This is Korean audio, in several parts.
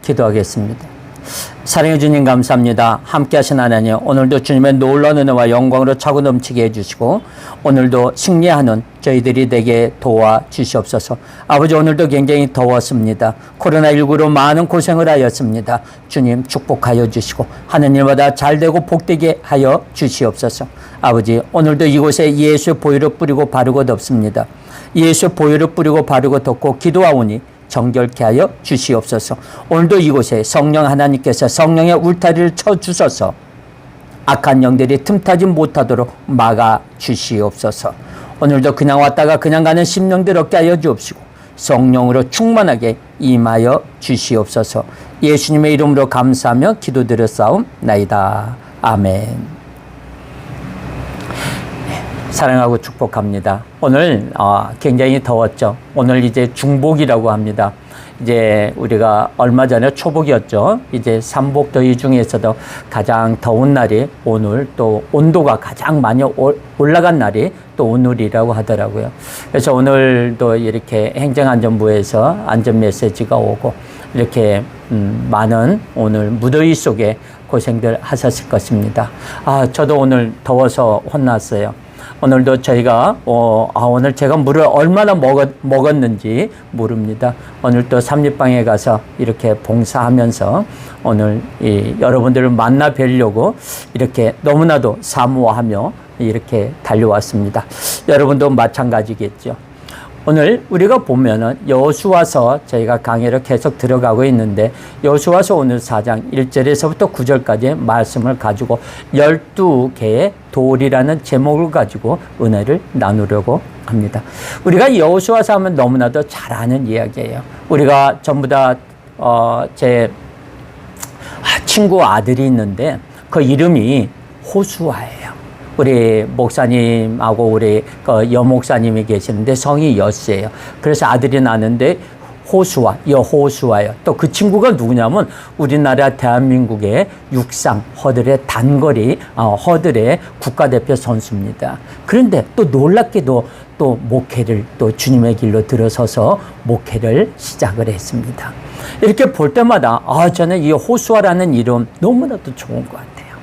기도하겠습니다. 사랑해 주님 감사합니다. 함께 하신 하나님, 오늘도 주님의 놀라운 은혜와 영광으로 차고 넘치게 해주시고 오늘도 승리하는 저희들이 되게 도와주시옵소서. 아버지, 오늘도 굉장히 더웠습니다. 코로나19로 많은 고생을 하였습니다. 주님 축복하여 주시고 하느님마다 잘되고 복되게 하여 주시옵소서. 아버지, 오늘도 이곳에 예수의 보혈을 뿌리고 바르고 덮습니다. 예수의 보혈을 뿌리고 바르고 덮고 기도하오니 정결케 하여 주시옵소서. 오늘도 이곳에 성령 하나님께서 성령의 울타리를 쳐주셔서 악한 영들이 틈타지 못하도록 막아 주시옵소서. 오늘도 그냥 왔다가 그냥 가는 심령들 얻게 하여 주옵시고 성령으로 충만하게 임하여 주시옵소서. 예수님의 이름으로 감사하며 기도드렸사옵나이다. 아멘. 사랑하고 축복합니다. 오늘 굉장히 더웠죠. 오늘 이제 중복이라고 합니다. 이제 우리가 얼마 전에 초복이었죠. 이제 삼복더위 중에서도 가장 더운 날이 오늘, 또 온도가 가장 많이 올라간 날이 또 오늘이라고 하더라고요. 그래서 오늘도 이렇게 행정안전부에서 안전 메시지가 오고 이렇게 많은 오늘 무더위 속에 고생들 하셨을 것입니다. 저도 오늘 더워서 혼났어요. 오늘도 저희가 오늘 제가 물을 얼마나 먹었는지 모릅니다. 오늘 또 삼립방에 가서 이렇게 봉사하면서 오늘 여러분들을 만나 뵈려고 이렇게 너무나도 사모하며 이렇게 달려왔습니다. 여러분도 마찬가지겠죠. 오늘 우리가 보면은 여호수아서 저희가 강의를 계속 들어가고 있는데 여호수아서 오늘 4장 1절에서부터 9절까지의 말씀을 가지고 12개의 돌이라는 제목을 가지고 은혜를 나누려고 합니다. 우리가 여호수아서 하면 너무나도 잘 아는 이야기예요. 우리가 전부 다 제 친구 아들이 있는데 그 이름이 호수아예요. 우리 목사님하고 우리 여목사님이 계시는데 성이 여수예요. 그래서 아들이 나는데 호수아, 여호수아예요. 또 그 친구가 누구냐면 우리나라 대한민국의 육상 허들의 단거리 허들의 국가대표 선수입니다. 그런데 또 놀랍게도 또 목회를 또 주님의 길로 들어서서 목회를 시작을 했습니다. 이렇게 볼 때마다 저는 이 호수아라는 이름 너무나도 좋은 것 같아요.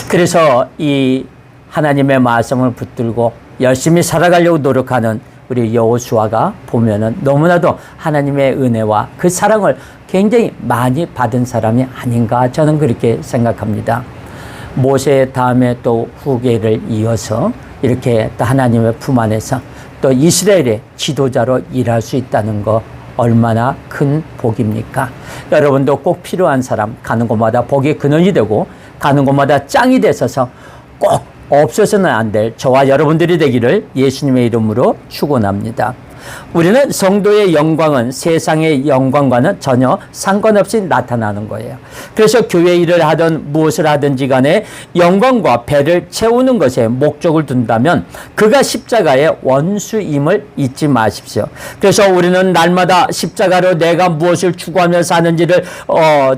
그래서 이 하나님의 말씀을 붙들고 열심히 살아가려고 노력하는 우리 여호수아가 보면은 너무나도 하나님의 은혜와 그 사랑을 굉장히 많이 받은 사람이 아닌가 저는 그렇게 생각합니다. 모세 다음에 또 후계를 이어서 이렇게 또 하나님의 품 안에서 또 이스라엘의 지도자로 일할 수 있다는 거 얼마나 큰 복입니까? 여러분도 꼭 필요한 사람 가는 곳마다 복의 근원이 되고 가는 곳마다 짱이 되셔서 꼭 없어서는 안 될 저와 여러분들이 되기를 예수님의 이름으로 축원합니다. 우리는 성도의 영광은 세상의 영광과는 전혀 상관없이 나타나는 거예요. 그래서 교회 일을 하든 무엇을 하든지 간에 영광과 배를 채우는 것에 목적을 둔다면 그가 십자가의 원수임을 잊지 마십시오. 그래서 우리는 날마다 십자가로 내가 무엇을 추구하며 사는지를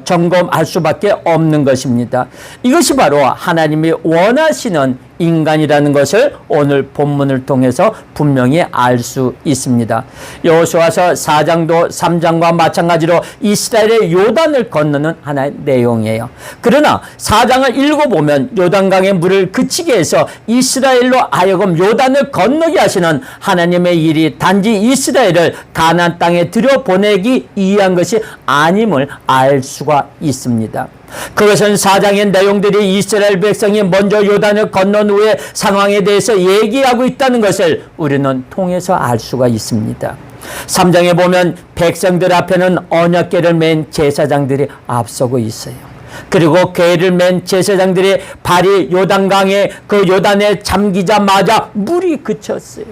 점검할 수밖에 없는 것입니다. 이것이 바로 하나님이 원하시는 인간이라는 것을 오늘 본문을 통해서 분명히 알 수 있습니다. 여호수아서 4장도 3장과 마찬가지로 이스라엘의 요단을 건너는 하나의 내용이에요. 그러나 4장을 읽어보면 요단강의 물을 그치게 해서 이스라엘로 하여금 요단을 건너게 하시는 하나님의 일이 단지 이스라엘을 가나안 땅에 들여보내기 위한 것이 아님을 알 수가 있습니다. 그것은 4장의 내용들이 이스라엘 백성이 먼저 요단을 건넌 후의 상황에 대해서 얘기하고 있다는 것을 우리는 통해서 알 수가 있습니다. 3장에 보면 백성들 앞에는 언약궤를 맨 제사장들이 앞서고 있어요. 그리고 궤를 맨 제사장들의 발이 요단강에 그 요단에 잠기자마자 물이 그쳤어요.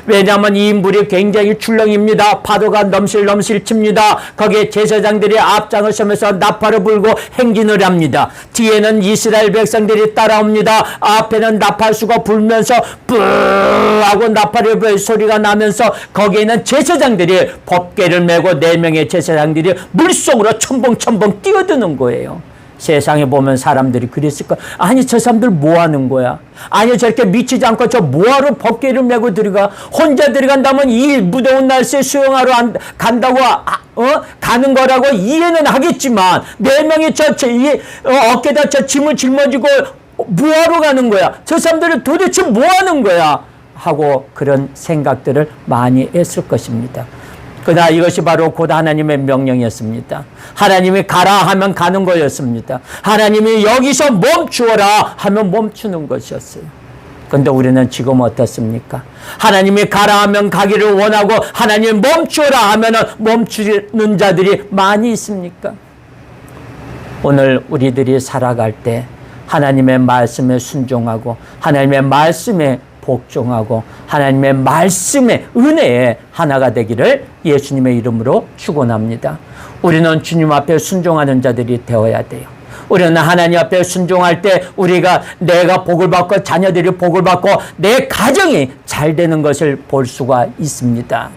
왜냐하면 이 물이 굉장히 출렁입니다. 파도가 넘실넘실 칩니다. 거기에 제사장들이 앞장을 서면서 나팔을 불고 행진을 합니다. 뒤에는 이스라엘 백성들이 따라옵니다. 앞에는 나팔수가 불면서 뿌 하고 나팔을 불 소리가 나면서 거기에는 제사장들이 법궤를 메고 4명의 제사장들이 물속으로 첨벙첨벙 뛰어드는 거예요. 세상에 보면 사람들이 그랬을 거야. 아니 저 사람들 뭐 하는 거야? 아니 저렇게 미치지 않고 저 뭐하러 법궤를 메고 들어가? 혼자 들어간다면 이 무더운 날씨에 수영하러 간다고 가는 거라고 이해는 하겠지만 4명이 어깨다 저 짐을 짊어지고 뭐하러 가는 거야? 저 사람들은 도대체 뭐 하는 거야? 하고 그런 생각들을 많이 했을 것입니다. 그러나 이것이 바로 곧 하나님의 명령이었습니다. 하나님이 가라 하면 가는 거였습니다. 하나님이 여기서 멈추어라 하면 멈추는 것이었어요. 그런데 우리는 지금 어떻습니까? 하나님이 가라 하면 가기를 원하고 하나님이 멈추어라 하면 멈추는 자들이 많이 있습니까? 오늘 우리들이 살아갈 때 하나님의 말씀에 순종하고 하나님의 말씀에 복종하고 하나님의 말씀의 은혜에 하나가 되기를 예수님의 이름으로 축원합니다. 우리는 주님 앞에 순종하는 자들이 되어야 돼요. 우리는 하나님 앞에 순종할 때 내가 복을 받고 자녀들이 복을 받고 내 가정이 잘 되는 것을 볼 수가 있습니다.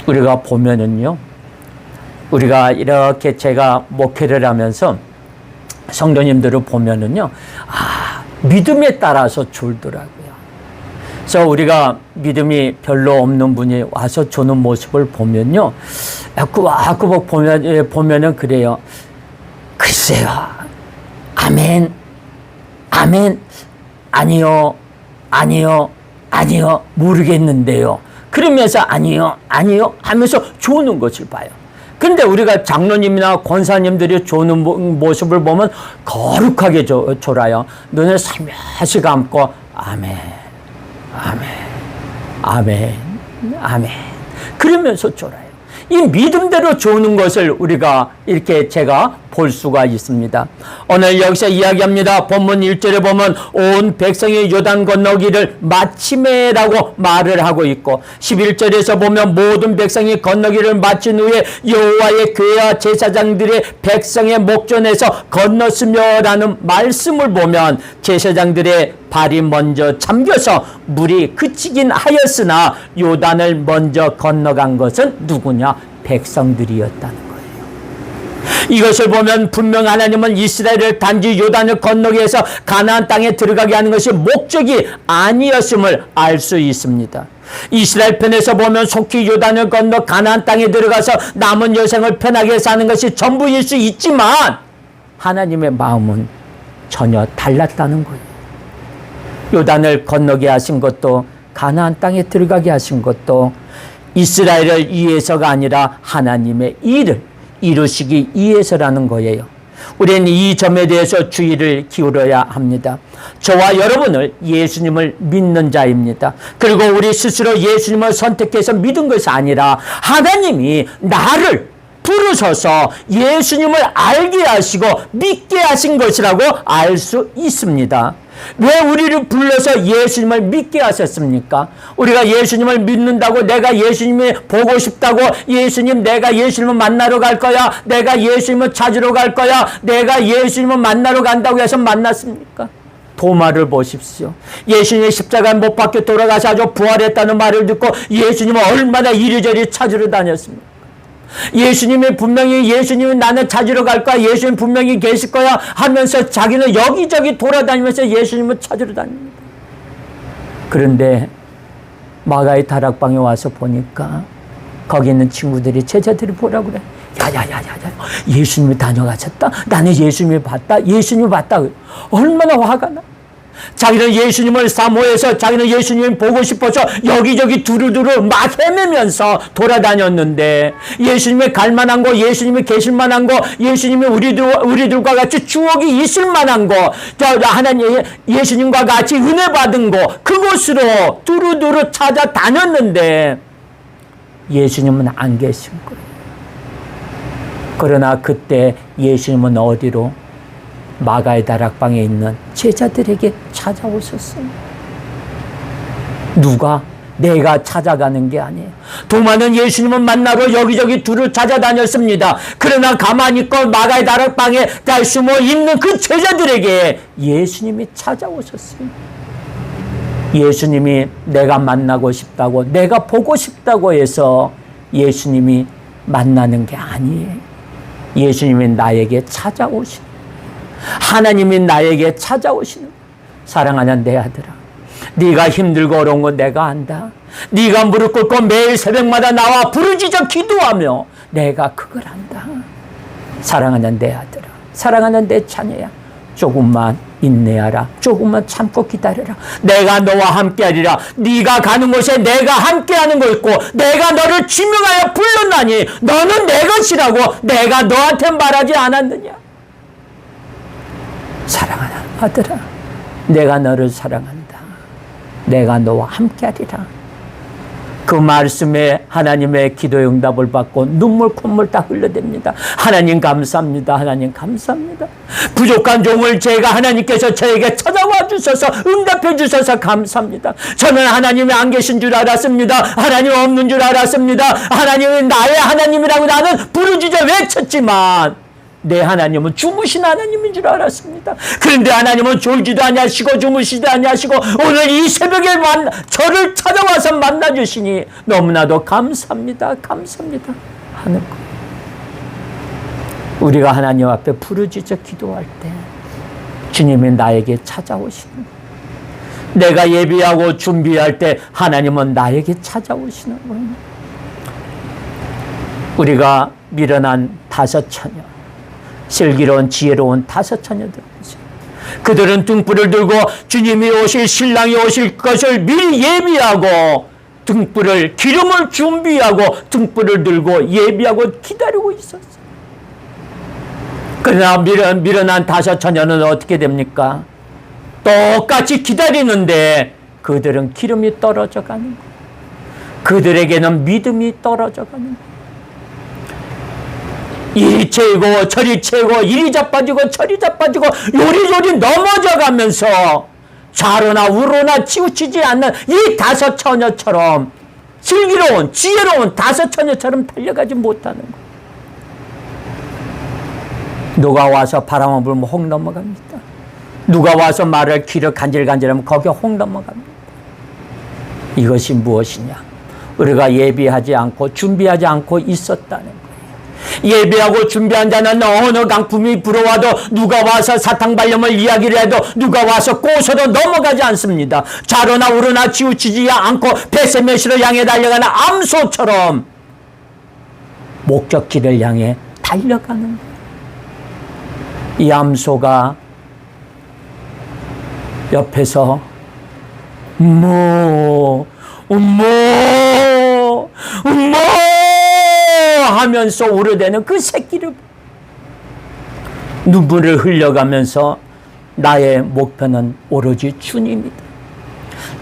우리가 보면은요, 우리가 이렇게 제가 목회를 하면서 성도님들을 보면은요, 믿음에 따라서 졸더라고요. 그래서 우리가 믿음이 별로 없는 분이 와서 조는 모습을 보면요, 꾸벅꾸벅 보면은 그래요. 글쎄요, 아멘, 아멘, 아니요, 모르겠는데요. 그러면서 아니요 하면서 조는 것을 봐요. 근데 우리가 장로님이나 권사님들이 조는 모습을 보면 거룩하게 졸아요. 눈을 살며시 감고 아멘, 그러면서 졸아요. 이 믿음대로 조는 것을 우리가 이렇게 제가 볼 수가 있습니다. 오늘 여기서 이야기합니다. 본문 1절에 보면 온 백성이 요단 건너기를 마침에라고 말을 하고 있고 11절에서 보면 모든 백성이 건너기를 마친 후에 여호와의 궤와 제사장들의 백성의 목전에서 건넜으며라는 말씀을 보면 제사장들의 발이 먼저 잠겨서 물이 그치긴 하였으나 요단을 먼저 건너간 것은 누구냐? 백성들이었다는 거예요. 이것을 보면 분명 하나님은 이스라엘을 단지 요단을 건너게 해서 가나안 땅에 들어가게 하는 것이 목적이 아니었음을 알 수 있습니다. 이스라엘 편에서 보면 속히 요단을 건너 가나안 땅에 들어가서 남은 여생을 편하게 사는 것이 전부일 수 있지만 하나님의 마음은 전혀 달랐다는 거예요. 요단을 건너게 하신 것도 가나안 땅에 들어가게 하신 것도 이스라엘을 위해서가 아니라 하나님의 일을 이루시기 위해서라는 거예요. 우리는 이 점에 대해서 주의를 기울여야 합니다. 저와 여러분을 예수님을 믿는 자입니다. 그리고 우리 스스로 예수님을 선택해서 믿은 것이 아니라 하나님이 나를 부르셔서 예수님을 알게 하시고 믿게 하신 것이라고 알 수 있습니다. 왜 우리를 불러서 예수님을 믿게 하셨습니까? 우리가 예수님을 믿는다고 내가 예수님을 보고 싶다고 예수님 내가 예수님을 만나러 갈 거야. 내가 예수님을 찾으러 갈 거야. 내가 예수님을 만나러 간다고 해서 만났습니까? 도마를 보십시오. 예수님의 십자가에 못 박혀 돌아가셔서 부활했다는 말을 듣고 예수님을 얼마나 이리저리 찾으러 다녔습니까? 예수님이 분명히 예수님이 나는 찾으러 갈 거야. 예수님 분명히 계실 거야 하면서 자기는 여기저기 돌아다니면서 예수님을 찾으러 다닙니다. 그런데 마가의 다락방에 와서 보니까 거기 있는 친구들이 제자들이 보라고 그래. 야야야야야 예수님이 다녀가셨다. 나는 예수님을 봤다. 예수님을 봤다. 얼마나 화가 나. 자기는 예수님을 사모해서 자기는 예수님을 보고 싶어서 여기저기 두루두루 막 헤매면서 돌아다녔는데 예수님이 갈 만한 거, 예수님이 계실 만한 거, 예수님이 우리들과 같이 추억이 있을 만한 거, 하나님 예수님과 같이 은혜 받은 거, 그곳으로 두루두루 찾아다녔는데 예수님은 안 계신 거예요. 그러나 그때 예수님은 어디로? 마가의 다락방에 있는 제자들에게 찾아오셨어요. 누가? 내가 찾아가는 게 아니에요. 도마는 예수님을 만나러 여기저기 두루 찾아다녔습니다. 그러나 가만히 있고 마가의 다락방에 잘 숨어 있는 그 제자들에게 예수님이 찾아오셨어요. 예수님이 내가 만나고 싶다고 내가 보고 싶다고 해서 예수님이 만나는 게 아니에요. 예수님이 나에게 찾아오신 하나님이 나에게 찾아오시는 거예요. 사랑하는 내 아들아, 네가 힘들고 어려운 건 내가 안다. 네가 무릎 꿇고 매일 새벽마다 나와 부르짖어 기도하며 내가 그걸 안다. 사랑하는 내 아들아, 사랑하는 내 자녀야, 조금만 인내하라. 조금만 참고 기다려라. 내가 너와 함께하리라. 네가 가는 곳에 내가 함께하는 거 있고 내가 너를 지명하여 불렀나니 너는 내 것이라고 내가 너한테 말하지 않았느냐. 사랑하는 아들아, 내가 너를 사랑한다. 내가 너와 함께하리라. 그 말씀에 하나님의 기도의 응답을 받고 눈물 콧물 다 흘러댑니다. 하나님 감사합니다. 하나님 감사합니다. 부족한 종을 제가 하나님께서 저에게 찾아와 주셔서 응답해 주셔서 감사합니다. 저는 하나님이 안 계신 줄 알았습니다. 하나님 없는 줄 알았습니다. 하나님이 나의 하나님이라고 나는 부르짖어 외쳤지만 내 하나님은 주무신 하나님인 줄 알았습니다. 그런데 하나님은 졸지도 아니하시고 주무시지도 아니하시고 오늘 이 새벽에 저를 찾아와서 만나주시니 너무나도 감사합니다. 감사합니다 하는 것. 우리가 하나님 앞에 부르짖어 기도할 때 주님이 나에게 찾아오시는 거예요. 내가 예비하고 준비할 때 하나님은 나에게 찾아오시는 거예요. 우리가 밀어난 5 처녀, 슬기로운 지혜로운 5 처녀들이죠. 그들은 등불을 들고 주님이 오실, 신랑이 오실 것을 미리 예비하고 등불을, 기름을 준비하고 등불을 들고 예비하고 기다리고 있었어요. 그러나 밀어난 5 처녀는 어떻게 됩니까? 똑같이 기다리는데 그들은 기름이 떨어져 가는 거예요. 그들에게는 믿음이 떨어져 가는 거예요. 이리 채이고 저리 채이고 이리 자빠지고 저리 자빠지고 요리조리 넘어져 가면서 좌로나 우로나 치우치지 않는 이 5 처녀처럼, 슬기로운 지혜로운 5 처녀처럼 달려가지 못하는 거예요. 누가 와서 바람을 불면 혹 넘어갑니다. 누가 와서 말을 귀를 간질간질하면 거기에 혹 넘어갑니다. 이것이 무엇이냐? 우리가 예비하지 않고 준비하지 않고 있었다는 거예요. 예배하고 준비한 자는 어느 강품이 불어와도 누가 와서 사탕발령을 이야기를 해도 누가 와서 꼬셔도 넘어가지 않습니다. 좌로나 우로나 치우치지 않고 베세메시를 향해 달려가는 암소처럼 목적지를 향해 달려가는 거예요. 이 암소가 옆에서 뭐 하면서 우려대는 그 새끼를 눈물을 흘려가면서 나의 목표는 오로지 주님이다.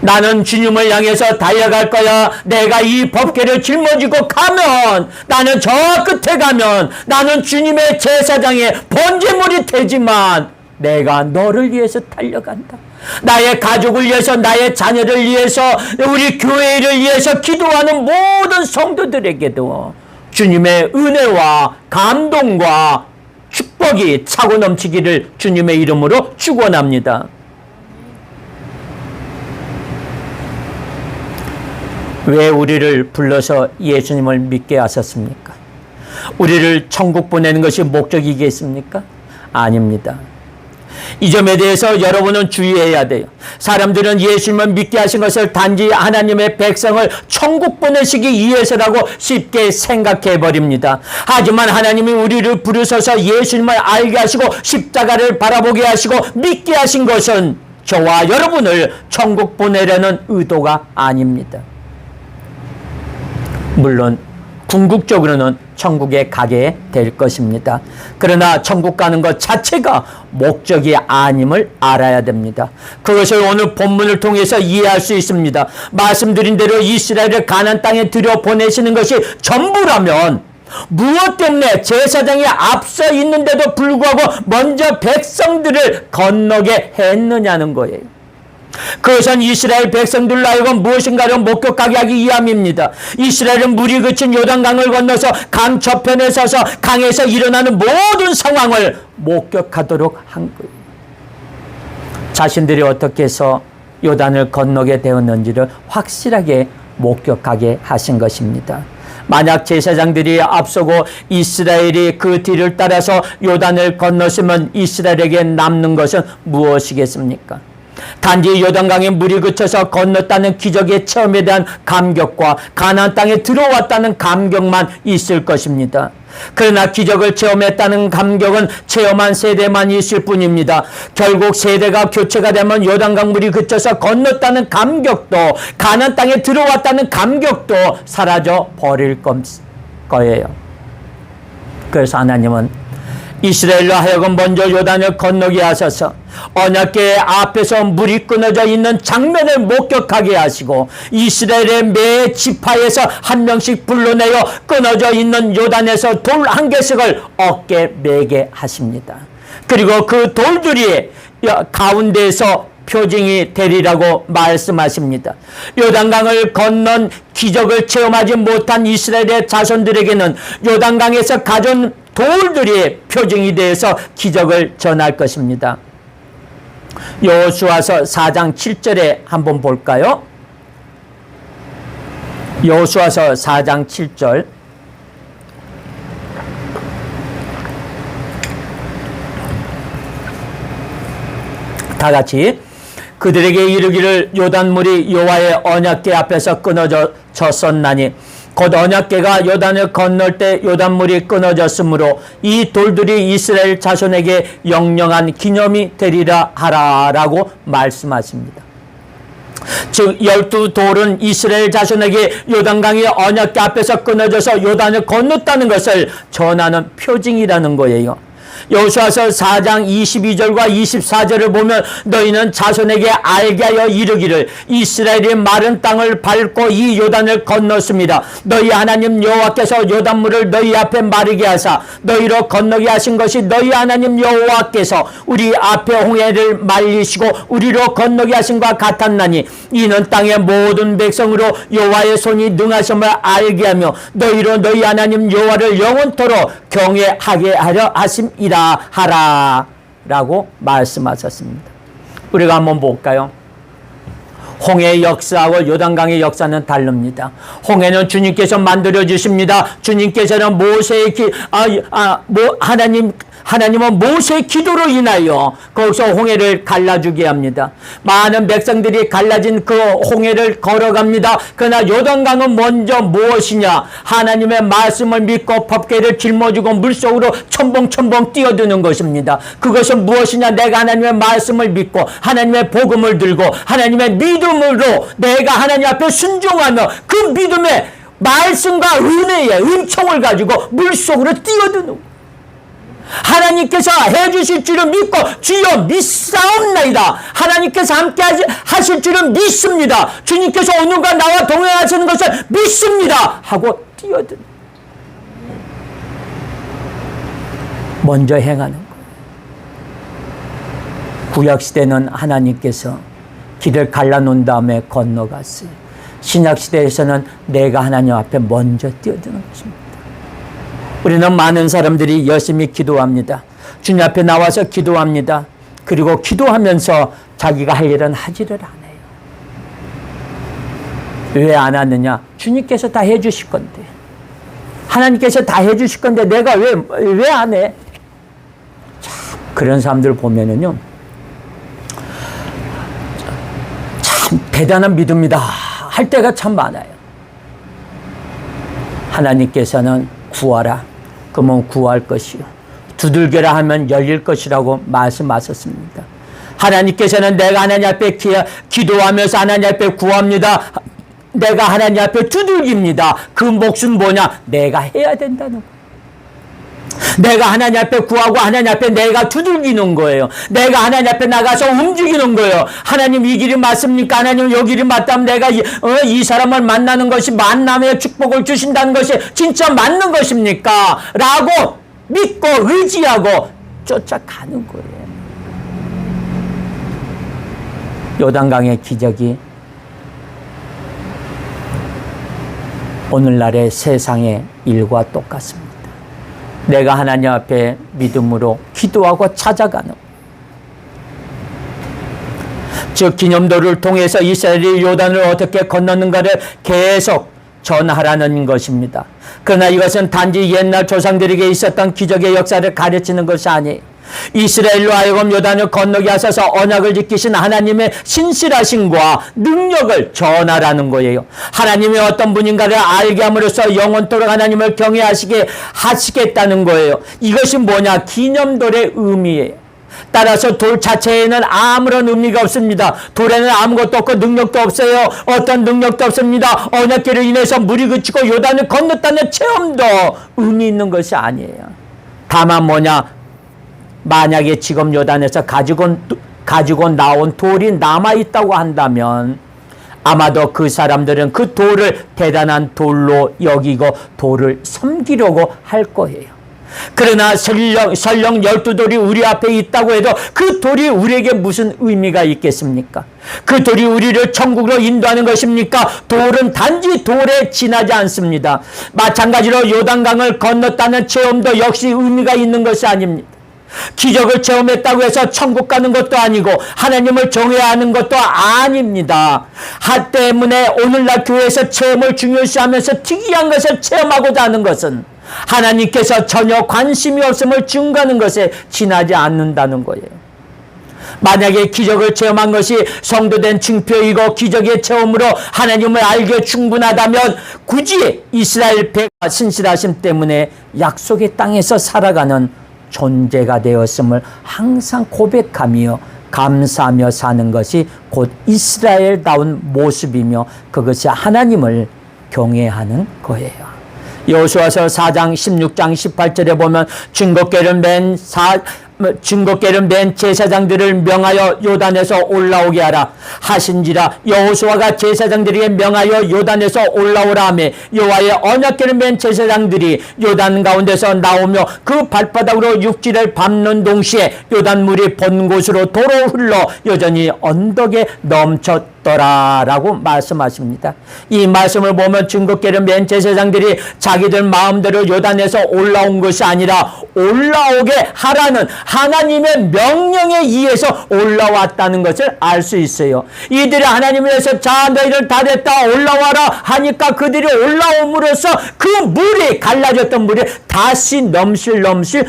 나는 주님을 향해서 달려갈 거야. 내가 이 법궤를 짊어지고 가면, 나는 저 끝에 가면 나는 주님의 제사장의 번제물이 되지만 내가 너를 위해서 달려간다. 나의 가족을 위해서, 나의 자녀를 위해서, 우리 교회를 위해서 기도하는 모든 성도들에게도 주님의 은혜와 감동과 축복이 차고 넘치기를 주님의 이름으로 축원합니다. 왜 우리를 불러서 예수님을 믿게 하셨습니까? 우리를 천국 보내는 것이 목적이겠습니까? 아닙니다. 이 점에 대해서 여러분은 주의해야 돼요. 사람들은 예수님을 믿게 하신 것을 단지 하나님의 백성을 천국 보내시기 위해서라고 쉽게 생각해 버립니다. 하지만 하나님이 우리를 부르셔서 예수님을 알게 하시고 십자가를 바라보게 하시고 믿게 하신 것은 저와 여러분을 천국 보내려는 의도가 아닙니다. 물론 궁극적으로는 천국에 가게 될 것입니다. 그러나 천국 가는 것 자체가 목적이 아님을 알아야 됩니다. 그것을 오늘 본문을 통해서 이해할 수 있습니다. 말씀드린 대로 이스라엘을 가나안 땅에 들여보내시는 것이 전부라면 무엇 때문에 제사장이 앞서 있는데도 불구하고 먼저 백성들을 건너게 했느냐는 거예요. 그것은 이스라엘 백성들로 하여금 무엇인가를 목격하게 하기 위함입니다. 이스라엘은 물이 그친 요단강을 건너서 강 저편에 서서 강에서 일어나는 모든 상황을 목격하도록 한 거예요. 자신들이 어떻게 해서 요단을 건너게 되었는지를 확실하게 목격하게 하신 것입니다. 만약 제사장들이 앞서고 이스라엘이 그 뒤를 따라서 요단을 건넜으면 이스라엘에게 남는 것은 무엇이겠습니까? 단지 요단강에 물이 그쳐서 건넜다는 기적의 체험에 대한 감격과 가나안 땅에 들어왔다는 감격만 있을 것입니다. 그러나 기적을 체험했다는 감격은 체험한 세대만 있을 뿐입니다. 결국 세대가 교체가 되면 요단강 물이 그쳐서 건넜다는 감격도, 가나안 땅에 들어왔다는 감격도 사라져 버릴 거예요. 그래서 하나님은 이스라엘로 하여금 먼저 요단을 건너게 하셔서 언약궤 앞에서 물이 끊어져 있는 장면을 목격하게 하시고 이스라엘의 매 지파에서 한 명씩 불러내어 끊어져 있는 요단에서 돌 한 개씩을 어깨 매게 하십니다. 그리고 그 돌들이 가운데에서 표징이 되리라고 말씀하십니다. 요단강을 건넌 기적을 체험하지 못한 이스라엘의 자손들에게는 요단강에서 가져온 돌들이 표징이 되어서 기적을 전할 것입니다. 여호수아서 4장 7절에 한번 볼까요? 여호수아서 4장 7절. 다 같이 그들에게 이르기를 요단물이 여호와의 언약궤 앞에서 끊어졌었나니 곧 언약궤가 요단을 건널 때 요단물이 끊어졌으므로 이 돌들이 이스라엘 자손에게 영영한 기념이 되리라 하라라고 말씀하십니다. 즉 12돌은 이스라엘 자손에게 요단강이 언약궤 앞에서 끊어져서 요단을 건넜다는 것을 전하는 표징이라는 거예요. 여호수아서 4장 22절과 24절을 보면 너희는 자손에게 알게 하여 이르기를 이스라엘이 마른 땅을 밟고 이 요단을 건넜습니다. 너희 하나님 여호와께서 요단물을 너희 앞에 마르게 하사 너희로 건너게 하신 것이 너희 하나님 여호와께서 우리 앞에 홍해를 말리시고 우리로 건너게 하신 것과 같았나니 이는 땅의 모든 백성으로 여호와의 손이 능하심을 알게 하며 너희로 너희 하나님 여호와를 영원토록 경외하게 하려 하심이라 하라라고 말씀하셨습니다. 우리가 한번 볼까요? 홍해의 역사와 요단강의 역사는 다릅니다. 홍해는 주님께서 만들어 주십니다. 주님께서는 하나님은 모세의 기도로 인하여 거기서 홍해를 갈라주게 합니다. 많은 백성들이 갈라진 그 홍해를 걸어갑니다. 그러나 요단강은 먼저 무엇이냐? 하나님의 말씀을 믿고 법궤를 짊어지고 물속으로 첨벙첨벙 뛰어드는 것입니다. 그것은 무엇이냐? 내가 하나님의 말씀을 믿고 하나님의 복음을 들고 하나님의 믿음으로 내가 하나님 앞에 순종하며 그 믿음의 말씀과 은혜의 은총을 가지고 물속으로 뛰어드는 거예요. 하나님께서 해주실 줄을 믿고 주여 믿사옵나이다. 하나님께서 함께 하실 줄은 믿습니다. 주님께서 오늘과 나와 동행하시는 것을 믿습니다. 하고 뛰어드는 먼저 행하는 거예요. 구약시대는 하나님께서 길을 갈라놓은 다음에 건너갔어요. 신약시대에서는 내가 하나님 앞에 먼저 뛰어드는 것입니다. 우리는 많은 사람들이 열심히 기도합니다. 주님 앞에 나와서 기도합니다. 그리고 기도하면서 자기가 할 일은 하지를 않아요. 왜 안 하느냐? 주님께서 다 해주실 건데. 하나님께서 다 해주실 건데 내가 왜 안 해? 참, 그런 사람들 보면은요. 참 대단한 믿음이다 할 때가 참 많아요. 하나님께서는 구하라. 그러면 구할 것이요. 두들겨라 하면 열릴 것이라고 말씀하셨습니다. 하나님께서는 내가 하나님 앞에 기도하면서 하나님 앞에 구합니다. 내가 하나님 앞에 두들깁니다. 그 몫은 뭐냐? 내가 해야 된다는 거예요. 내가 하나님 앞에 구하고 하나님 앞에 내가 두들기는 거예요. 내가 하나님 앞에 나가서 움직이는 거예요. 하나님 이 길이 맞습니까? 하나님 이 길이 맞다면 내가 이 사람을 만나는 것이 만남의 축복을 주신다는 것이 진짜 맞는 것입니까? 라고 믿고 의지하고 쫓아가는 거예요. 요단강의 기적이 오늘날의 세상의 일과 똑같습니다. 내가 하나님 앞에 믿음으로 기도하고 찾아가는, 즉 기념도를 통해서 이스라엘이 요단을 어떻게 건넜는가를 계속 전하라는 것입니다. 그러나 이것은 단지 옛날 조상들에게 있었던 기적의 역사를 가르치는 것이 아니에요. 이스라엘로 하여금 요단을 건너게 하셔서 언약을 지키신 하나님의 신실하심과 능력을 전하라는 거예요. 하나님이 어떤 분인가를 알게 함으로써 영원토록 하나님을 경외하시게 하시겠다는 거예요. 이것이 뭐냐? 기념돌의 의미예요. 따라서 돌 자체에는 아무런 의미가 없습니다. 돌에는 아무것도 없고 능력도 없어요. 어떤 능력도 없습니다. 언약궤로 인해서 물이 그치고 요단을 건넜다는 체험도 의미 있는 것이 아니에요. 다만 뭐냐? 만약에 지금 요단에서 가지고 나온 돌이 남아있다고 한다면 아마도 그 사람들은 그 돌을 대단한 돌로 여기고 돌을 섬기려고 할 거예요. 그러나 설령 12돌이 우리 앞에 있다고 해도 그 돌이 우리에게 무슨 의미가 있겠습니까? 그 돌이 우리를 천국으로 인도하는 것입니까? 돌은 단지 돌에 지나지 않습니다. 마찬가지로 요단강을 건넜다는 체험도 역시 의미가 있는 것이 아닙니다. 기적을 체험했다고 해서 천국 가는 것도 아니고 하나님을 경외하는 것도 아닙니다. 때문에 오늘날 교회에서 체험을 중요시하면서 특이한 것을 체험하고자 하는 것은 하나님께서 전혀 관심이 없음을 증거하는 것에 지나지 않는다는 거예요. 만약에 기적을 체험한 것이 성도된 증표이고 기적의 체험으로 하나님을 알기에 충분하다면 굳이 이스라엘 백성의 신실하심 때문에 약속의 땅에서 살아가는 존재가 되었음을 항상 고백하며 감사하며 사는 것이 곧 이스라엘다운 모습이며 그것이 하나님을 경외하는 거예요. 여호수아서 4장 16장 18절에 보면 증거궤를 맨 제사장들을 명하여 요단에서 올라오게 하라 하신지라. 여호수아가 제사장들에게 명하여 요단에서 올라오라 하며 여호와의 언약궤를 맨 제사장들이 요단 가운데서 나오며 그 발바닥으로 육지를 밟는 동시에 요단물이 본 곳으로 도로 흘러 여전히 언덕에 넘쳤더라라고 말씀하십니다. 이 말씀을 보면 증거궤를 맨 제사장들이 자기들 마음대로 요단에서 올라온 것이 아니라 올라오게 하라는 하나님의 명령에 의해서 올라왔다는 것을 알 수 있어요. 이들이 하나님을 위해서 자 너희들 다 됐다 올라와라 하니까 그들이 올라옴으로써 그 물이 갈라졌던 물이 다시 넘실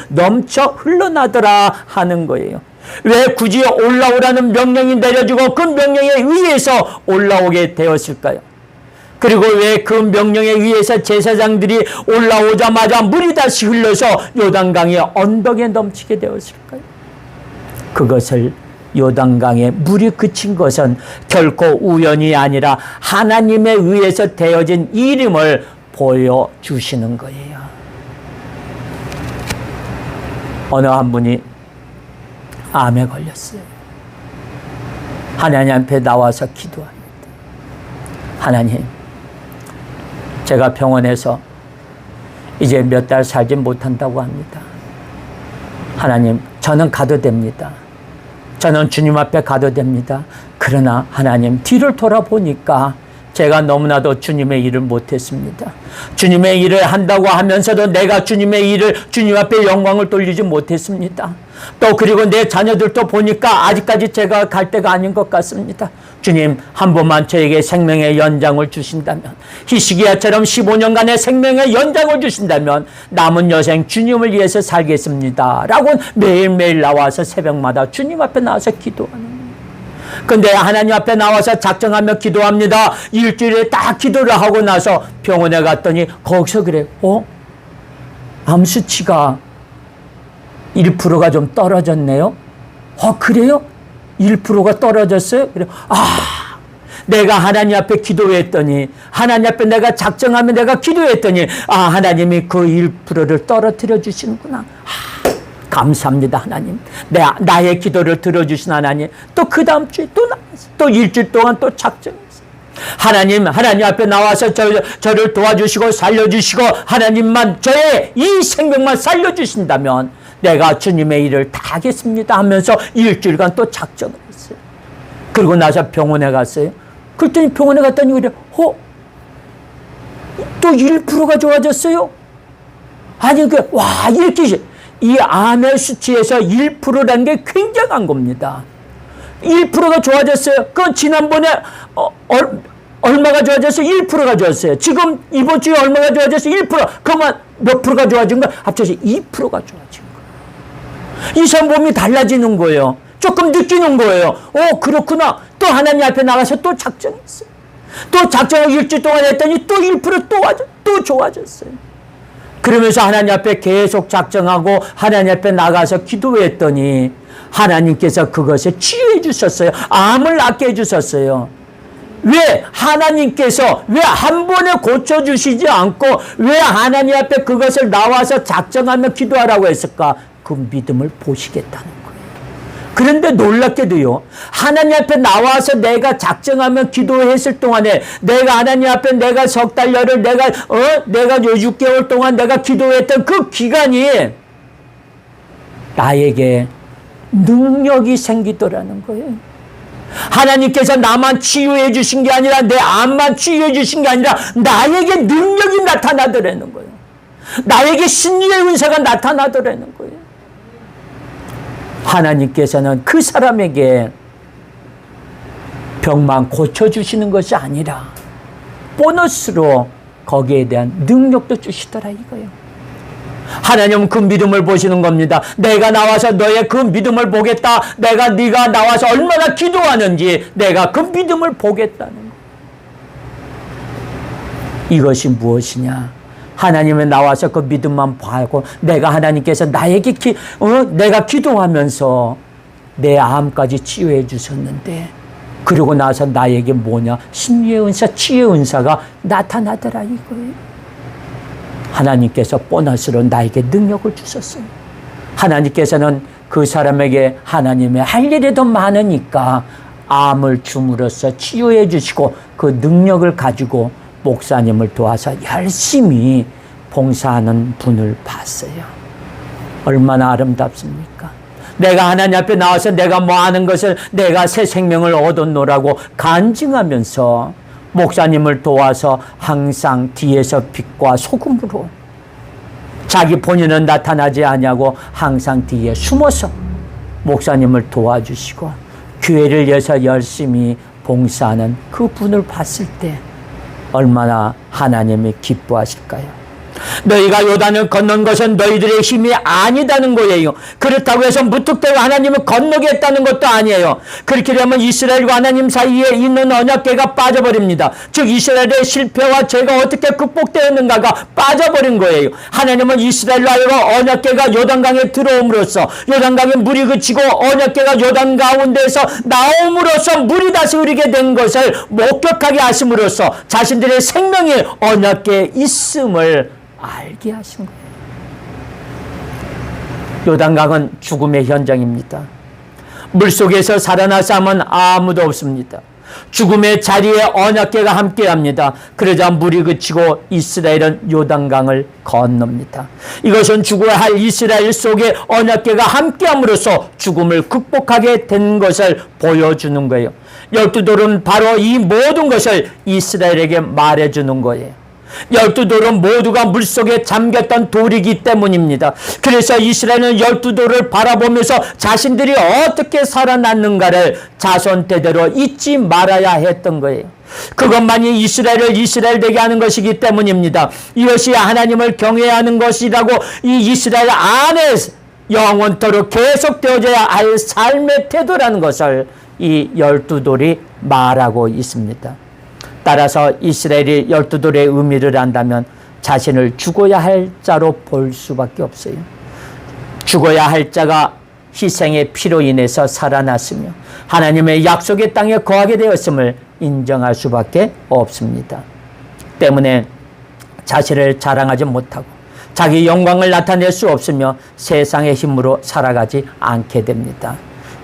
넘쳐 흘러나더라 하는 거예요. 왜 굳이 올라오라는 명령이 내려지고 그 명령에 의해서 올라오게 되었을까요? 그리고 왜 그 명령에 의해서 제사장들이 올라오자마자 물이 다시 흘러서 요단강의 언덕에 넘치게 되었을까요? 그것을 요단강에 물이 그친 것은 결코 우연이 아니라 하나님에 의해서 되어진 일임을 보여주시는 거예요. 어느 한 분이 암에 걸렸어요. 하나님 앞에 나와서 기도합니다. 하나님, 제가 병원에서 이제 몇 달 살지 못한다고 합니다. 하나님, 저는 가도 됩니다. 저는 주님 앞에 가도 됩니다. 그러나 하나님, 뒤를 돌아보니까 제가 너무나도 주님의 일을 못했습니다. 주님의 일을 한다고 하면서도 내가 주님의 일을 주님 앞에 영광을 돌리지 못했습니다. 또 그리고 내 자녀들도 보니까 아직까지 제가 갈 때가 아닌 것 같습니다. 주님, 한 번만 저에게 생명의 연장을 주신다면, 히스기야처럼 15년간의 생명의 연장을 주신다면 남은 여생 주님을 위해서 살겠습니다 라고 매일매일 나와서 새벽마다 주님 앞에 나와서 기도하는 거예요. 근데 하나님 앞에 나와서 작정하며 기도합니다. 일주일에 딱 기도를 하고 나서 병원에 갔더니 거기서 그래, 암 수치가 1%가 좀 떨어졌네요. 그래요? 1%가 떨어졌어요? 그래. 내가 하나님 앞에 기도했더니, 하나님 앞에 내가 작정하며 내가 기도했더니, 하나님이 그 1%를 떨어뜨려 주시는구나. 감사합니다, 하나님. 나의 기도를 들어주신 하나님. 또 그 다음 주에 또 일주일 동안 또 작정했어요. 하나님 앞에 나와서 저를 도와주시고 살려주시고 하나님만 저의 이 생명만 살려주신다면 내가 주님의 일을 다 하겠습니다 하면서 일주일간 또 작정을 했어요. 그리고 나서 병원에 갔어요. 그랬더니 병원에 갔더니 그래, 또 1%가 좋아졌어요? 아니, 이렇게 이 암의 수치에서 1%라는 게 굉장한 겁니다. 1%가 좋아졌어요. 그건 지난번에 얼마가 좋아졌어요? 1%가 좋았어요. 지금 이번 주에 얼마가 좋아졌어요? 1%. 그러면 몇 프로가 좋아진 거야? 합쳐서 2%가 좋아진 거예요. 이 사람 몸이 달라지는 거예요. 조금 느끼는 거예요. 그렇구나. 또 하나님 앞에 나가서 또 작정했어요. 또 작정을 일주일 동안 했더니 또 1% 또 좋아졌어요. 그러면서 하나님 앞에 계속 작정하고 하나님 앞에 나가서 기도했더니 하나님께서 그것을 치유해 주셨어요. 암을 낫게 해 주셨어요. 왜 하나님께서 왜 한 번에 고쳐주시지 않고 왜 하나님 앞에 그것을 나와서 작정하며 기도하라고 했을까? 그 믿음을 보시겠다는 거예요. 그런데 놀랍게도요, 하나님 앞에 나와서 내가 작정하며 기도했을 동안에 내가 하나님 앞에 내가 석 달, 열흘, 내가 6개월 동안 내가 기도했던 그 기간이 나에게 능력이 생기더라는 거예요. 하나님께서 나만 치유해 주신 게 아니라 내 암만 치유해 주신 게 아니라 나에게 능력이 나타나더라는 거예요. 나에게 신유의 은사가 나타나더라는 거예요. 하나님께서는 그 사람에게 병만 고쳐주시는 것이 아니라 보너스로 거기에 대한 능력도 주시더라 이거예요. 하나님은 그 믿음을 보시는 겁니다. 내가 나와서 너의 그 믿음을 보겠다. 네가 나와서 얼마나 기도하는지 내가 그 믿음을 보겠다는 거예요. 이것이 무엇이냐? 하나님은 나와서 그 믿음만 보고 내가 하나님께서 나에게 내가 기도하면서 내 암까지 치유해 주셨는데 그러고 나서 나에게 뭐냐? 신유의 은사, 치유의 은사가 나타나더라 이거예요. 하나님께서 보너스로 나에게 능력을 주셨어요. 하나님께서는 그 사람에게 하나님의 할 일이 더 많으니까 암을 줌으로써 치유해 주시고 그 능력을 가지고 목사님을 도와서 열심히 봉사하는 분을 봤어요. 얼마나 아름답습니까? 내가 하나님 앞에 나와서 내가 뭐 하는 것을 내가 새 생명을 얻었노라고 간증하면서 목사님을 도와서 항상 뒤에서 빛과 소금으로 자기 본인은 나타나지 않냐고 항상 뒤에 숨어서 목사님을 도와주시고 교회를 위해서 열심히 봉사하는 그 분을 봤을 때 얼마나 하나님이 기뻐하실까요? 너희가 요단을 건넌 것은 너희들의 힘이 아니다는 거예요. 그렇다고 해서 무턱대고 하나님을 건너겠다는 것도 아니에요. 그렇게 되면 이스라엘과 하나님 사이에 있는 언약궤가 빠져버립니다. 즉 이스라엘의 실패와 죄가 어떻게 극복되었는가가 빠져버린 거예요. 하나님은 이스라엘로 하여금 언약궤가 요단강에 들어옴으로써 요단강에 물이 그치고 언약궤가 요단 가운데에서 나옴으로써 물이 다시 흐르게 된 것을 목격하게 하심으로써 자신들의 생명이 언약궤에 있음을 알게 하신 거예요. 요단강은 죽음의 현장입니다. 물속에서 살아나서 하면 아무도 없습니다. 죽음의 자리에 언약궤가 함께합니다. 그러자 물이 그치고 이스라엘은 요단강을 건넙니다. 이것은 죽어야 할 이스라엘 속에 언약궤가 함께함으로써 죽음을 극복하게 된 것을 보여주는 거예요. 12돌은 바로 이 모든 것을 이스라엘에게 말해주는 거예요. 12돌은 모두가 물속에 잠겼던 돌이기 때문입니다. 그래서 이스라엘은 12돌을 바라보면서 자신들이 어떻게 살아났는가를 자손 대대로 잊지 말아야 했던 거예요. 그것만이 이스라엘을 이스라엘 되게 하는 것이기 때문입니다. 이것이 하나님을 경외해야 하는 것이라고 이 이스라엘 안에 영원토록 계속되어져야 할 삶의 태도라는 것을 이 12돌이 말하고 있습니다. 따라서 이스라엘이 12돌의 의미를 안다면 자신을 죽어야 할 자로 볼 수밖에 없어요. 죽어야 할 자가 희생의 피로 인해서 살아났으며 하나님의 약속의 땅에 거하게 되었음을 인정할 수밖에 없습니다. 때문에 자신을 자랑하지 못하고 자기 영광을 나타낼 수 없으며 세상의 힘으로 살아가지 않게 됩니다.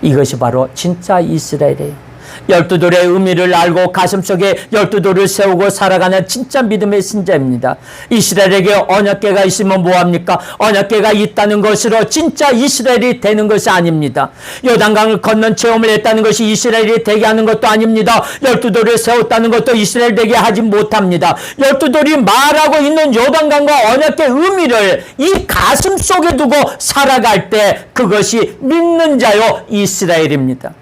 이것이 바로 진짜 이스라엘이에요. 12돌의 의미를 알고 가슴속에 12돌을 세우고 살아가는 진짜 믿음의 신자입니다. 이스라엘에게 언약궤가 있으면 뭐합니까? 언약궤가 있다는 것으로 진짜 이스라엘이 되는 것이 아닙니다. 요단강을 건넌 체험을 했다는 것이 이스라엘이 되게 하는 것도 아닙니다. 12돌을 세웠다는 것도 이스라엘 되게 하지 못합니다. 12돌이 말하고 있는 요단강과 언약궤 의미를 이 가슴 속에 두고 살아갈 때 그것이 믿는 자요 이스라엘입니다.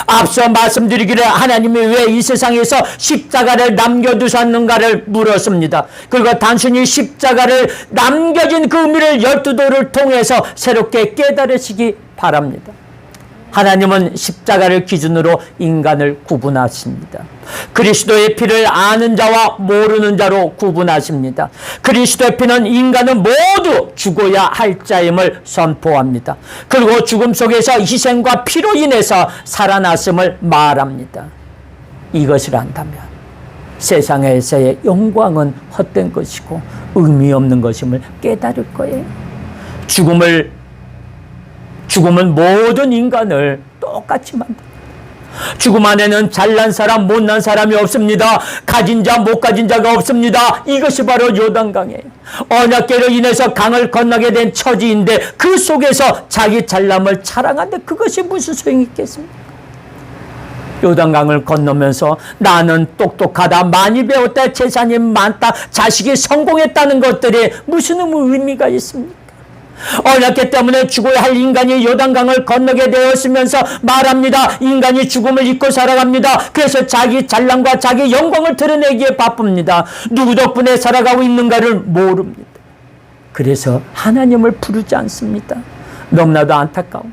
앞서 말씀드리기를 하나님이 왜 이 세상에서 십자가를 남겨두셨는가를 물었습니다. 그리고 단순히 십자가를 남겨진 그 의미를 12도를 통해서 새롭게 깨달으시기 바랍니다. 하나님은 십자가를 기준으로 인간을 구분하십니다. 그리스도의 피를 아는 자와 모르는 자로 구분하십니다. 그리스도의 피는 인간은 모두 죽어야 할 자임을 선포합니다. 그리고 죽음 속에서 희생과 피로 인해서 살아났음을 말합니다. 이것을 안다면 세상에서의 영광은 헛된 것이고 의미 없는 것임을 깨달을 거예요. 죽음은 모든 인간을 똑같이 만듭니다. 죽음 안에는 잘난 사람, 못난 사람이 없습니다. 가진 자, 못 가진 자가 없습니다. 이것이 바로 요단강이에요. 언약궤로 인해서 강을 건너게 된 처지인데 그 속에서 자기 잘남을 자랑하는데 그것이 무슨 소용이 있겠습니까? 요단강을 건너면서 나는 똑똑하다, 많이 배웠다, 재산이 많다, 자식이 성공했다는 것들이 무슨 의미가 있습니까? 언약궤 때문에 죽어야 할 인간이 요단강을 건너게 되었으면서 말합니다. 인간이 죽음을 잊고 살아갑니다. 그래서 자기 잘남과 자기 영광을 드러내기에 바쁩니다. 누구 덕분에 살아가고 있는가를 모릅니다. 그래서 하나님을 부르지 않습니다. 너무나도 안타까워.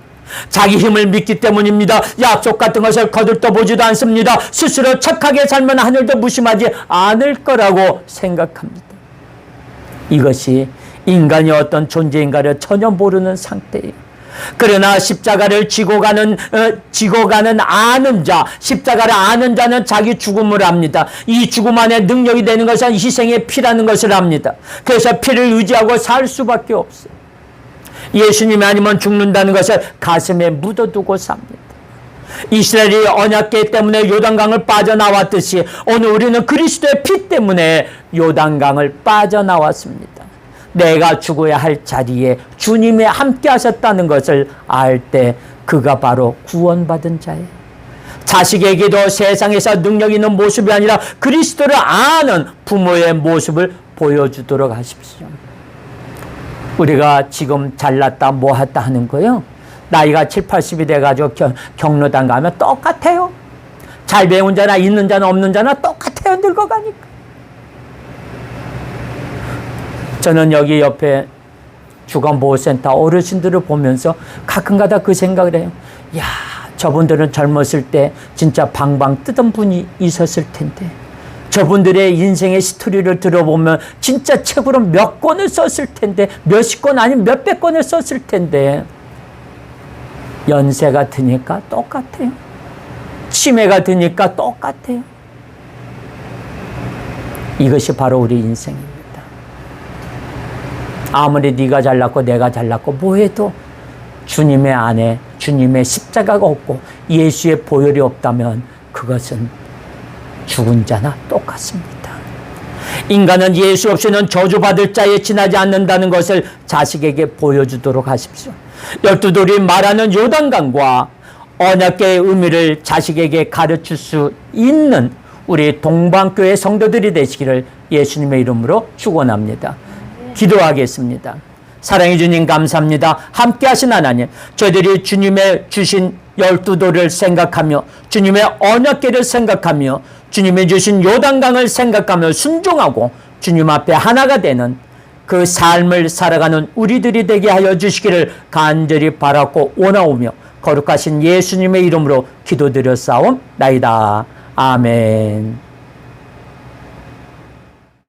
자기 힘을 믿기 때문입니다. 약속 같은 것을 거들떠보지도 않습니다. 스스로 착하게 살면 하늘도 무심하지 않을 거라고 생각합니다. 이것이 인간이 어떤 존재인가를 전혀 모르는 상태예요. 그러나 십자가를 지고 가는 아는 자, 십자가를 아는 자는 자기 죽음을 압니다. 이 죽음 안에 능력이 되는 것은 희생의 피라는 것을 압니다. 그래서 피를 의지하고 살 수밖에 없어요. 예수님이 아니면 죽는다는 것을 가슴에 묻어두고 삽니다. 이스라엘이 언약궤 때문에 요단강을 빠져나왔듯이 오늘 우리는 그리스도의 피 때문에 요단강을 빠져나왔습니다. 내가 죽어야 할 자리에 주님이 함께 하셨다는 것을 알 때 그가 바로 구원받은 자예요. 자식에게도 세상에서 능력 있는 모습이 아니라 그리스도를 아는 부모의 모습을 보여주도록 하십시오. 우리가 지금 잘났다 뭐했다 하는 거요, 나이가 7, 80이 돼가지고 경로당 가면 똑같아요. 잘 배운 자나 있는 자나 없는 자나 똑같아요. 늙어가니까. 저는 여기 옆에 주간보호센터 어르신들을 보면서 가끔가다 그 생각을 해요. 야, 저분들은 젊었을 때 진짜 방방 뜨던 분이 있었을 텐데, 저분들의 인생의 스토리를 들어보면 진짜 책으로 몇 권을 썼을 텐데, 몇십 권 아니면 몇백 권을 썼을 텐데 연세가 드니까 똑같아요. 치매가 드니까 똑같아요. 이것이 바로 우리 인생입니다. 아무리 네가 잘났고 내가 잘났고 뭐해도 주님의 안에 주님의 십자가가 없고 예수의 보혈이 없다면 그것은 죽은 자나 똑같습니다. 인간은 예수 없이는 저주받을 자에 지나지 않는다는 것을 자식에게 보여주도록 하십시오. 12돌이 말하는 요단강과 언약궤의 의미를 자식에게 가르칠 수 있는 우리 동방교회 성도들이 되시기를 예수님의 이름으로 축원합니다. 기도하겠습니다. 사랑해 주님 감사합니다. 함께하신 하나님, 저희들이 주님의 주신 12돌을 생각하며 주님의 언약궤를 생각하며 주님이 주신 요단강을 생각하며 순종하고 주님 앞에 하나가 되는 그 삶을 살아가는 우리들이 되게 하여 주시기를 간절히 바라고 원하오며 거룩하신 예수님의 이름으로 기도드렸사옵나이다. 아멘.